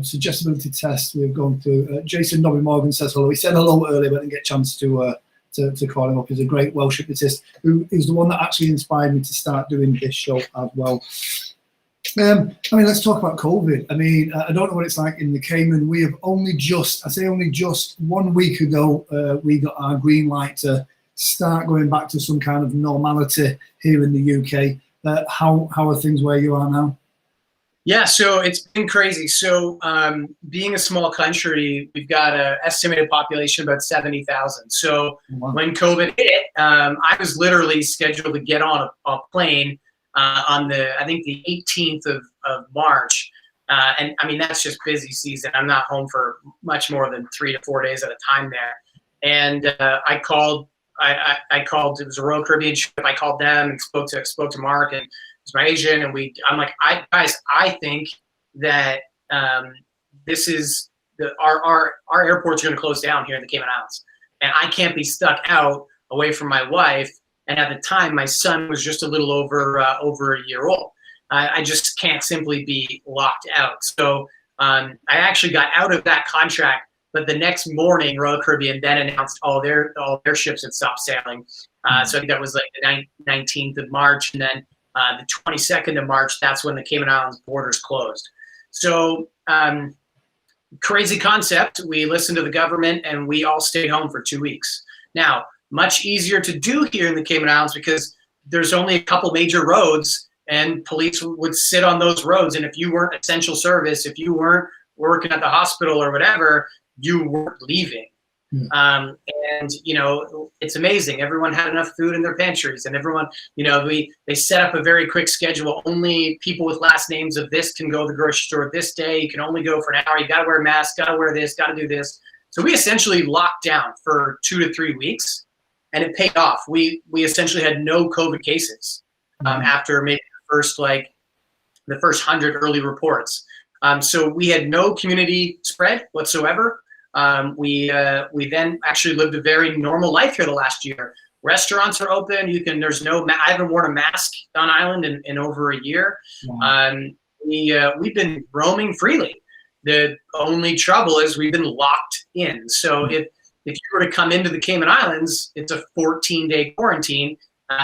Suggestibility test we've gone through. Jason Nobby Morgan says hello. He said hello earlier, but didn't get a chance to call him up. He's a great Welsh hypnotist who is the one that actually inspired me to start doing this show as well. I mean, let's talk about COVID. I mean, I don't know what it's like in the Cayman. We have only just 1 week ago, we got our green light to start going back to some kind of normality here in the UK. How are things where you are now? Yeah, so it's been crazy. So being a small country, we've got an estimated population of about 70,000. So when COVID hit, I was literally scheduled to get on a plane on I think the 18th of March. And I mean, that's just busy season. I'm not home for much more than 3 to 4 days at a time there. And I called, it was a Royal Caribbean ship. I called them and spoke to Mark and my agent, and I'm like, guys, I think that this is our airport's going to close down here in the Cayman Islands, and I can't be stuck out away from my wife. And at the time, my son was just a little over a year old. I just can't simply be locked out. So I actually got out of that contract. But the next morning, Royal Caribbean then announced all their ships had stopped sailing. So I think that was like the 19th of March, and then the 22nd of March, that's when the Cayman Islands borders closed. So crazy concept. We listened to the government and we all stayed home for 2 weeks. Now, much easier to do here in the Cayman Islands because there's only a couple major roads and police would sit on those roads. And if you weren't essential service, if you weren't working at the hospital or whatever, you weren't leaving. And, you know, it's amazing. Everyone had enough food in their pantries, and everyone, you know, they set up a very quick schedule. Only people with last names of this can go to the grocery store this day. You can only go for an hour. You got to wear a mask, got to wear this, got to do this. So we essentially locked down for 2 to 3 weeks, and it paid off. We essentially had no COVID cases after maybe the first 100 early reports. So we had no community spread whatsoever. We then actually lived a very normal life here the last year. Restaurants are open. I haven't worn a mask on island in over a year. Wow. We've been roaming freely. The only trouble is we've been locked in. So if you were to come into the Cayman Islands, it's a 14-day quarantine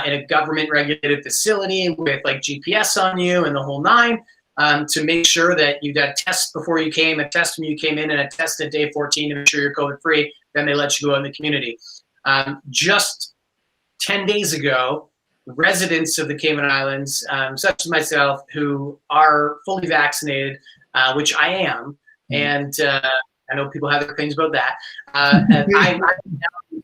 in a government regulated facility with like GPS on you and the whole nine. To make sure that you got tests before you came, a test when you came in, and a test at day 14 to make sure you're COVID-free. Then they let you go in the community. Just 10 days ago, residents of the Cayman Islands, such as myself, who are fully vaccinated, which I am, and I know people have their opinions about that, and I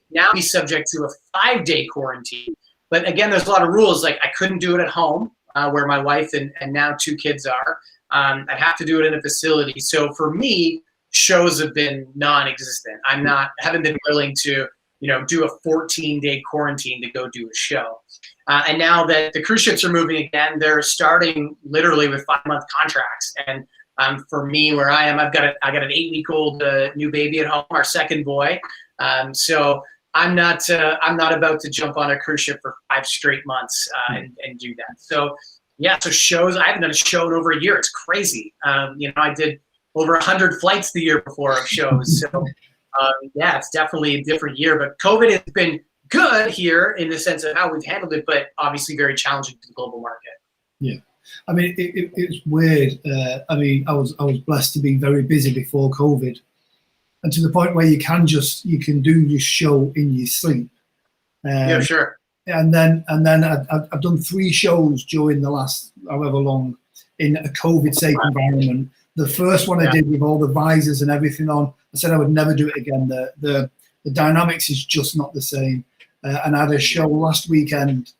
now be subject to a 5-day quarantine. But again, there's a lot of rules. Like I couldn't do it at home. Where my wife and now 2 kids are. I'd have to do it in a facility. So for me, shows have been non-existent. Haven't been willing to, do a 14-day quarantine to go do a show. And now that the cruise ships are moving again, they're starting literally with 5-month contracts. And for me, where I am, I got an 8-week-old new baby at home, our second boy. So I'm not about to jump on a cruise ship for 5 straight months and do that. So yeah, so shows, I haven't done a show in over a year. It's crazy. I did over 100 flights the year before of shows. So yeah, it's definitely a different year. But COVID has been good here in the sense of how we've handled it, but obviously very challenging to the global market. Yeah. I mean, it's weird. I mean, I was blessed to be very busy before COVID. And to the point where you can do your show in your sleep. Yeah, sure. And then I've done 3 shows during the last however long in a COVID-safe environment. The first one I did with all the visors and everything on, I said I would never do it again. The dynamics is just not the same. And I had a show last weekend,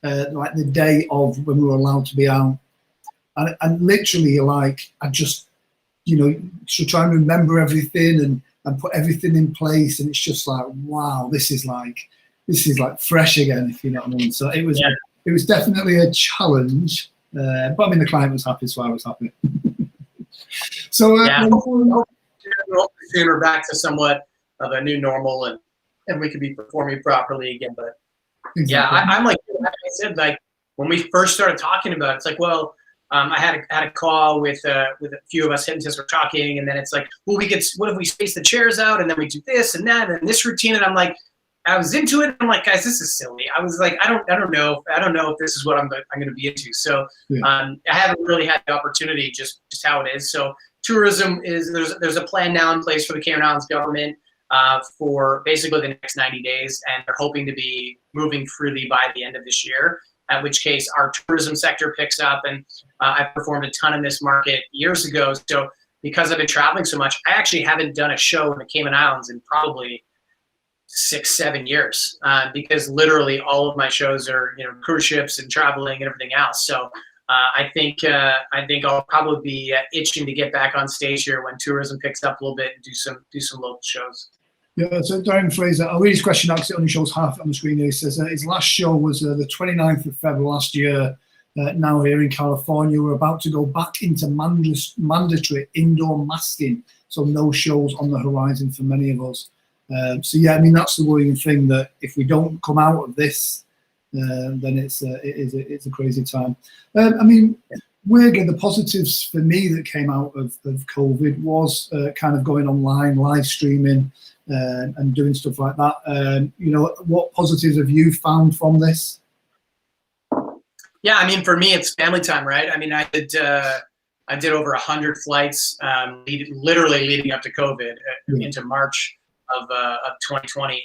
like the day of when we were allowed to be out. And literally, like, I just, to try and remember everything and put everything in place, and it's just like, wow, this is like fresh again, if you know what I mean. So it was it was definitely a challenge, but I mean the client was happy, so I was happy. So yeah, hopefully soon we're back to somewhat of a new normal, and we could be performing properly again. But exactly. yeah, I'm like I said, like when we first started talking about it, it's like, well, I had a call with a few of us hypnotists were talking, and then it's like, well, what if we space the chairs out, and then we do this and that and this routine, and I'm like, I was into it. I'm like, guys, this is silly. I was like, I don't know if this is what I'm going to be into. So yeah. I haven't really had the opportunity, just how it is. So tourism is there's a plan now in place for the Cayman Islands government for basically the next 90 days, and they're hoping to be moving freely by the end of this year. At which case our tourism sector picks up, and I performed a ton in this market years ago. So because I've been traveling so much, I actually haven't done a show in the Cayman Islands in probably 6-7 years, because literally all of my shows are, cruise ships and traveling and everything else. So I think I'll probably be itching to get back on stage here when tourism picks up a little bit and do some local shows. Yeah, so Darin Frazier, I'll read his question out because it only shows half on the screen here. He says his last show was the 29th of February last year. Now here in California, we're about to go back into mandatory indoor masking, so no shows on the horizon for many of us. So yeah, I mean that's the worrying thing, that if we don't come out of this, then it's a crazy time. I mean, weirdly, the positives for me that came out of COVID was kind of going online, live streaming, and doing stuff like that. What positives have you found from this? Yeah, I mean, for me, it's family time, right? I mean, I did over 100 flights, literally leading up to COVID into March of 2020,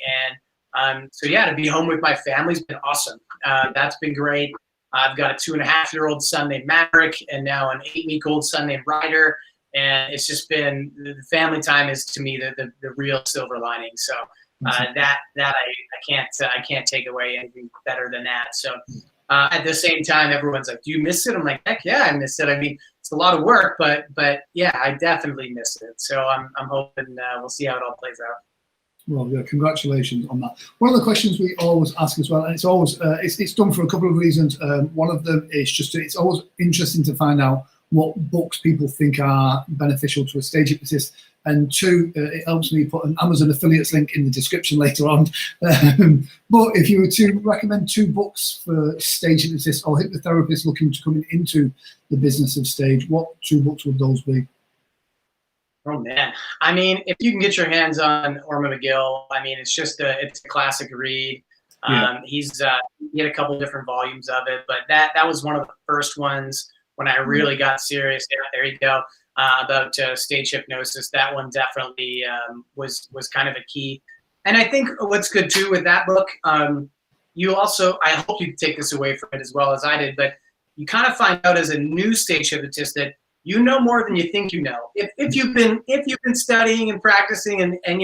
and so yeah, to be home with my family's been awesome. That's been great. I've got a 2.5-year-old son named Maverick, and now an 8-week-old son named Ryder, and it's just been the family time is to me the real silver lining. So that I can't take away anything better than that. So at the same time, everyone's like, "Do you miss it?" I'm like, "Heck yeah, I miss it." I mean, it's a lot of work, but yeah, I definitely miss it. So I'm hoping we'll see how it all plays out. Well, yeah, congratulations on that. One of the questions we always ask as well, and it's always it's done for a couple of reasons. One of them is it's always interesting to find out what books people think are beneficial to a stage hypnotist, and two, it helps me put an Amazon affiliates link in the description later on. But if you were to recommend 2 books for stage hypnotists or hypnotherapists looking to come into the business of stage, what 2 books would those be? Oh man, I mean, if you can get your hands on Orma McGill, I mean, it's a classic read. Yeah. He had a couple different volumes of it, but that was one of the first ones when I really got serious. Yeah, there you go. About stage hypnosis. That one definitely was kind of a key. And I think what's good too with that book, you also, I hope you take this away from it as well as I did, but you kind of find out as a new stage hypnotist that you know more than you think you know. If you've been studying and practicing, and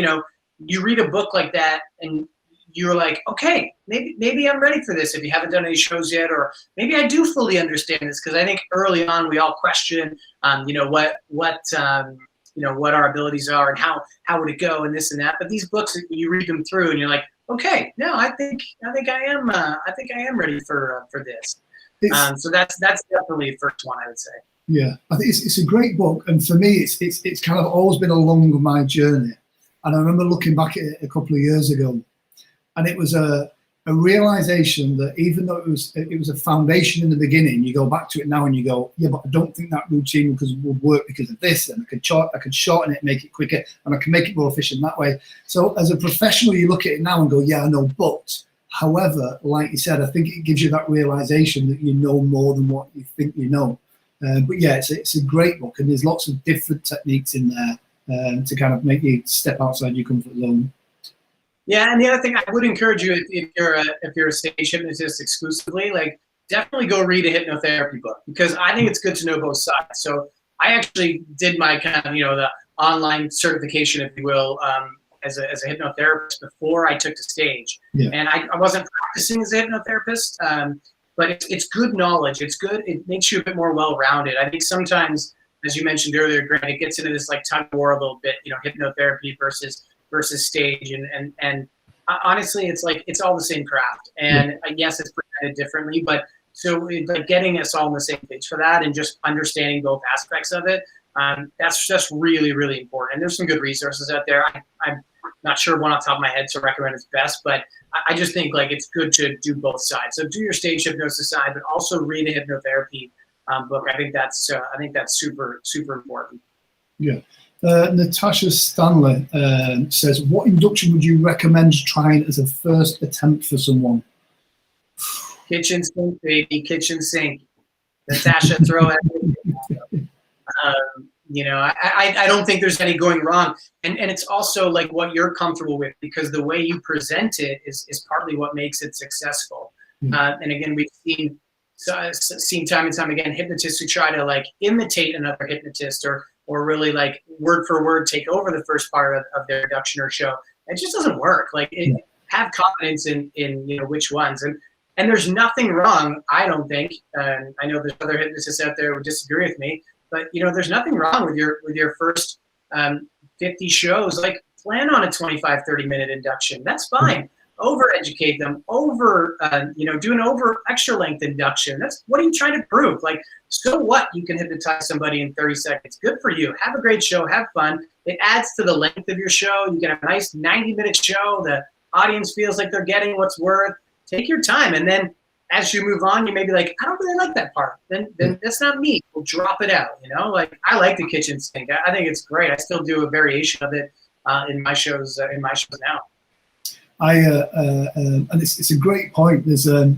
you read a book like that and you're like, okay, maybe I'm ready for this. If you haven't done any shows yet, or maybe I do fully understand this, because I think early on we all question, what our abilities are and how would it go and this and that. But these books, you read them through and you're like, okay, no, I think I am ready for this. So that's definitely the first one I would say. Yeah, I think it's a great book, and for me, it's kind of always been along my journey. And I remember looking back at it a couple of years ago, and it was a realization that even though it was a foundation in the beginning, you go back to it now and you go, yeah, but I don't think that routine would work because of this, and I could shorten it and make it quicker, and I can make it more efficient that way. So as a professional, you look at it now and go, yeah, I know, but however, like you said, I think it gives you that realization that you know more than what you think you know. But yeah, it's a great book, and there's lots of different techniques in there to kind of make you step outside your comfort zone. Yeah, and the other thing I would encourage you, if you're a stage hypnotist exclusively, like definitely go read a hypnotherapy book, because I think it's good to know both sides. So I actually did my kind of the online certification, if you will, as a hypnotherapist before I took to stage, and I wasn't practicing as a hypnotherapist. But it's good knowledge. It's good. It makes you a bit more well-rounded. I think sometimes, as you mentioned earlier, Grant, it gets into this like tug of war a little bit. Hypnotherapy versus stage, and honestly, it's like it's all the same craft, and yes, it's presented differently, but so like getting us all on the same page for that and just understanding both aspects of it, that's just really, really important. And there's some good resources out there. I'm not sure one off the top of my head to recommend is best, but I just think like it's good to do both sides. So do your stage hypnosis side, but also read a hypnotherapy book. I think that's super, super important. Yeah. Natasha Stanley says, what induction would you recommend trying as a first attempt for someone? Kitchen sink, baby, kitchen sink. Natasha, throw it. You know, I don't think there's any going wrong. And it's also like what you're comfortable with, because the way you present it is partly what makes it successful. And again, we've seen time and time again, hypnotists who try to like imitate another hypnotist or really like word for word take over the first part of their induction or show. It just doesn't work. Like have confidence in you know which ones. And there's nothing wrong, I don't think. I know there's other hypnotists out there who disagree with me, but you know there's nothing wrong with your first 50 shows. Like plan on a 25-30 minute induction. That's fine. Over educate them. Do an over extra length induction. That's what are you trying to prove? Like, so what? You can hypnotize somebody in 30 seconds. Good for you. Have a great show. Have fun. It adds to the length of your show. You get a nice 90-minute show. The audience feels like they're getting what's worth. Take your time, and then as you move on, you may be like, I don't really like that part. Then that's not me. We'll drop it out. You know, like I like the kitchen sink. I think it's great. I still do a variation of it in my shows now. And it's a great point. There's a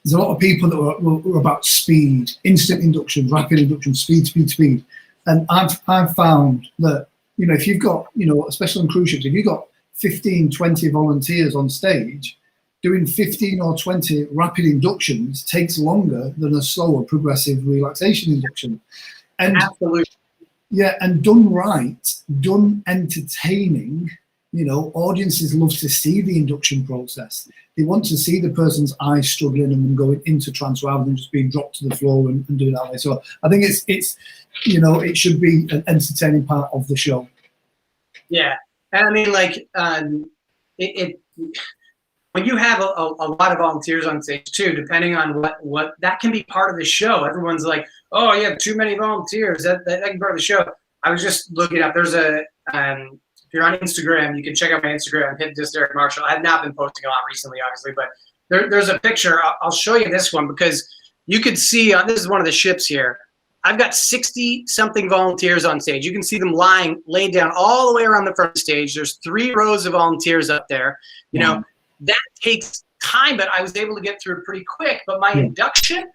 lot of people that are about speed, instant induction, rapid induction, speed. And I've found that, you know, if you've got, you know, especially on cruise ships, if you've got 15, 20 volunteers on stage, doing 15 or 20 rapid inductions takes longer than a slower progressive relaxation induction. And absolutely. Yeah, and done right, done entertaining, you know, audiences love to see the induction process. They want to see the person's eyes struggling and then going into trance rather than just being dropped to the floor and doing that way. So I think it's you know, it should be an entertaining part of the show. Yeah, and I mean, like, when you have a lot of volunteers on stage too, depending on what that can be part of the show. Everyone's like, oh, you have too many volunteers. That can be part of the show. I was just looking up. There's a if you're on Instagram, you can check out my Instagram, Hypnotist Derek Marshall. I have not been posting a lot recently, obviously, but there's a picture. I'll show you this one because you could see this is one of the ships here. I've got 60-something volunteers on stage. You can see them laid down all the way around the front of the stage. There's 3 rows of volunteers up there. You know, that takes time, but I was able to get through pretty quick. But my induction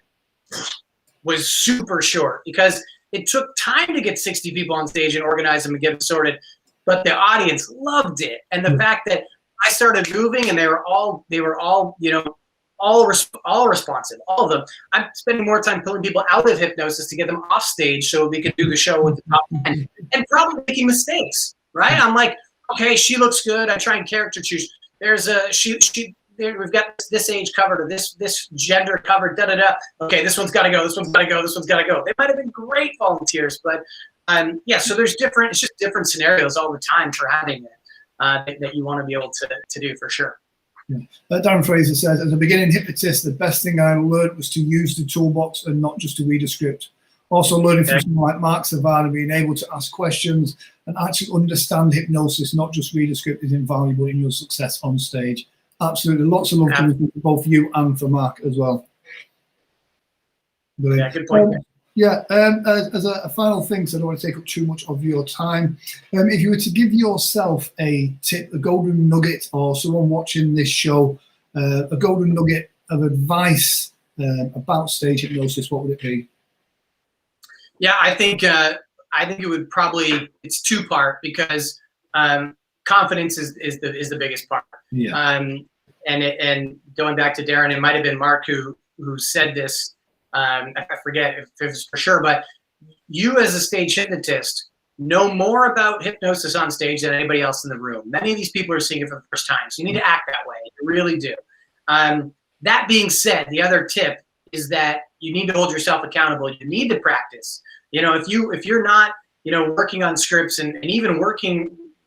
was super short because it took time to get 60 people on stage and organize them and get them sorted. But the audience loved it, and the fact that I started moving and they were all you know, all responsive, all of them. I'm spending more time pulling people out of hypnosis to get them off stage so we could do the show with the top 10, and probably making mistakes, right? I'm like, okay, she looks good. I try and character choose. There's we've got this age covered or this gender covered, Okay, this one's got to go. This one's got to go. This one's got to go. They might have been great volunteers, but yeah. So there's it's just different scenarios all the time for having it that you want to be able to do for sure. Yeah. Darin Frazier says, as a beginning hypnotist, the best thing I learned was to use the toolbox and not just to read a script. Also learning from someone like Mark Savard and being able to ask questions and actually understand hypnosis, not just read a script, is invaluable in your success on stage. Absolutely. Lots of love coming from both you and for Mark as well. Yeah, good point. As a final thing, so I don't want to take up too much of your time, if you were to give yourself a tip, a golden nugget, or someone watching this show, a golden nugget of advice about stage hypnosis, what would it be? Yeah, I think it would probably, it's 2-part because confidence is the biggest part. Yeah. And going back to Darin, it might have been Mark who said this. I forget if it was for sure, but you as a stage hypnotist know more about hypnosis on stage than anybody else in the room. Many of these people are seeing it for the first time, so you need to act that way. You really do. That being said, the other tip is that you need to hold yourself accountable. You need to practice. You know, if you're not, you know, working on scripts and even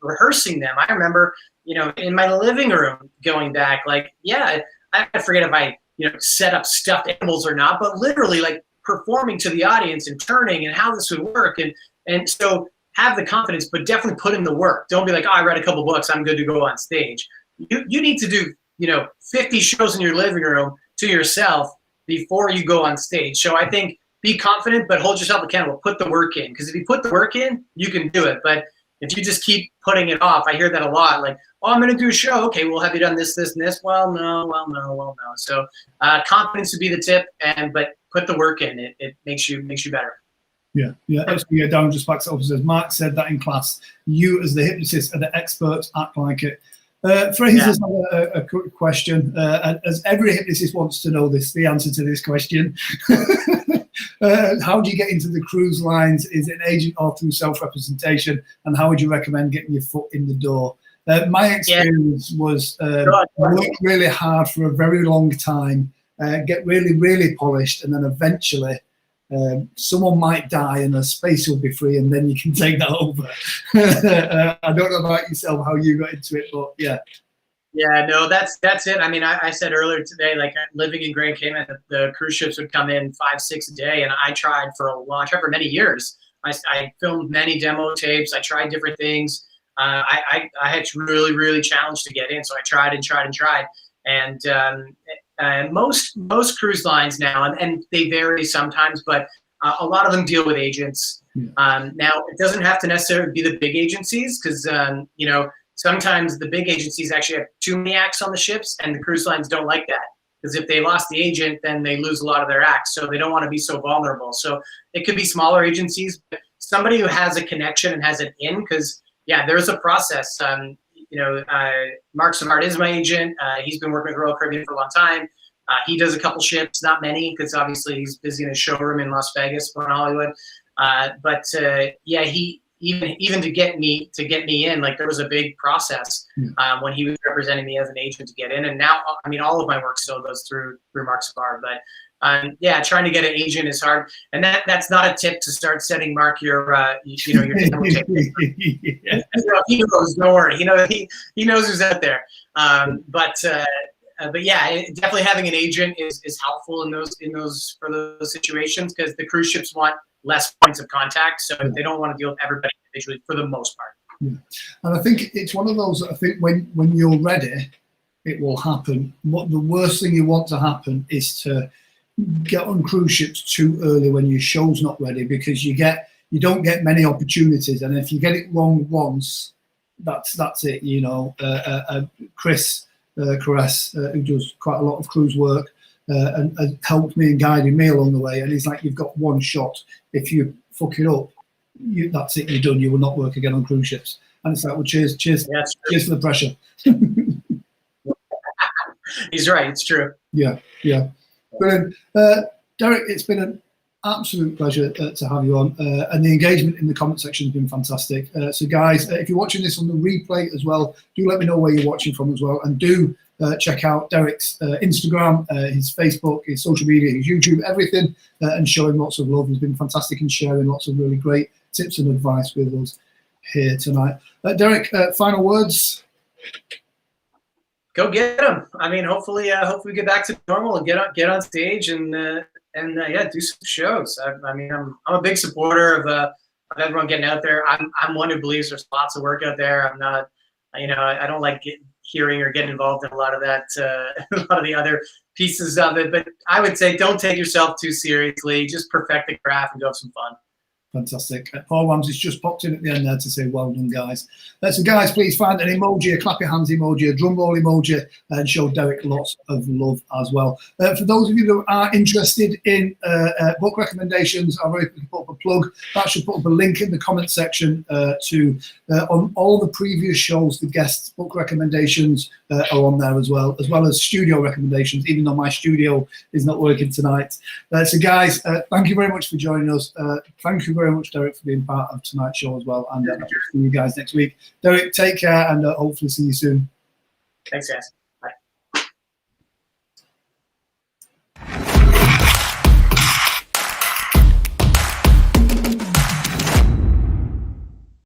rehearsing them. I remember, in my living room going back, like, yeah, I forget if I, set up stuffed animals or not, but literally like performing to the audience and turning and how this would work. And so have the confidence, but definitely put in the work. Don't be like, oh, I read a couple books, I'm good to go on stage. You need to do, 50 shows in your living room to yourself before you go on stage. So I think be confident, but hold yourself accountable. Put the work in, because if you put the work in, you can do it. But if you just keep putting it off, I hear that a lot. Like, oh, I'm going to do a show. Okay, well, have you done this, this, and this? Well, no. So confidence would be the tip, but put the work in. It makes you better. Yeah. Actually, Darin just backs it up and says, Mark said that in class. You, as the hypnotist, are the experts. Act like it. Fraser's a quick question. As every hypnotist wants to know the answer to this question. How do you get into the cruise lines? Is it an agent or through self-representation? And how would you recommend getting your foot in the door? My experience was work really hard for a very long time, get really, really polished, and then eventually someone might die and a space will be free, and then you can take that over. I don't know about yourself, how you got into it, but yeah. Yeah, no, that's it. I mean, I said earlier today, like living in Grand Cayman, the cruise ships would come in 5-6 a day, and I tried for many years. I filmed many demo tapes. I tried different things. I had really, really challenged to get in, so I tried and tried and tried. And most cruise lines now, and they vary sometimes, but a lot of them deal with agents. Yeah. Now, it doesn't have to necessarily be the big agencies, because sometimes the big agencies actually have too many acts on the ships, and the cruise lines don't like that, because if they lost the agent, then they lose a lot of their acts. So they don't want to be so vulnerable. So it could be smaller agencies, but somebody who has a connection and has an in, because there's a process. Mark Simard is my agent. He's been working with Royal Caribbean for a long time. He does a couple ships, not many, because obviously he's busy in his showroom in Las Vegas or in Hollywood. He even to get me in, like, there was a big process when he was representing me as an agent to get in. And now, I mean, all of my work still goes through Mark Simard. But trying to get an agent is hard. And that's not a tip to start sending Mark your demo tape. He knows, don't worry. He knows who's out there. But definitely having an agent is helpful in those situations, because the cruise ships want less points of contact, so they don't want to deal with everybody individually for the most part. Yeah. And I think it's one of those that I think when you're ready, it will happen. What the worst thing you want to happen is to get on cruise ships too early when your show's not ready, because you don't get many opportunities, and if you get it wrong once, that's it. Chris Caress, who does quite a lot of cruise work, and helped me and guided me along the way, and he's like, you've got one shot. If you fuck it up, that's it, you're done. You will not work again on cruise ships. And it's like, well, cheers for the pressure. He's right, it's true. Yeah. Brilliant. Derek, it's been an absolute pleasure to have you on, and the engagement in the comment section has been fantastic. So guys, if you're watching this on the replay as well, do let me know where you're watching from as well, and do check out Derek's Instagram, his Facebook, his social media, his YouTube, everything, and show him lots of love. He's been fantastic in sharing lots of really great tips and advice with us here tonight. Derek, final words? Go get them. I mean, hopefully we get back to normal and get on stage and do some shows. I mean, I'm a big supporter of everyone getting out there. I'm one who believes there's lots of work out there. I'm not, I don't like hearing or getting involved in a lot of that, a lot of the other pieces of it. But I would say, don't take yourself too seriously. Just perfect the craft and go have some fun. Fantastic. Paul Ramsay's just popped in at the end there to say, well done, guys. So guys, please find an emoji, a clap your hands emoji, a drum roll emoji, and show Derek lots of love as well. For those of you that are interested in book recommendations, I've already put up a plug. That should put up a link in the comment section to on all the previous shows. The guest book recommendations are on there as well as studio recommendations, even though my studio is not working tonight. So guys, thank you very much for joining us. Thank you very much, Derek, for being part of tonight's show as well. And see you guys next week. Derek, take care, and hopefully see you soon. Thanks, guys.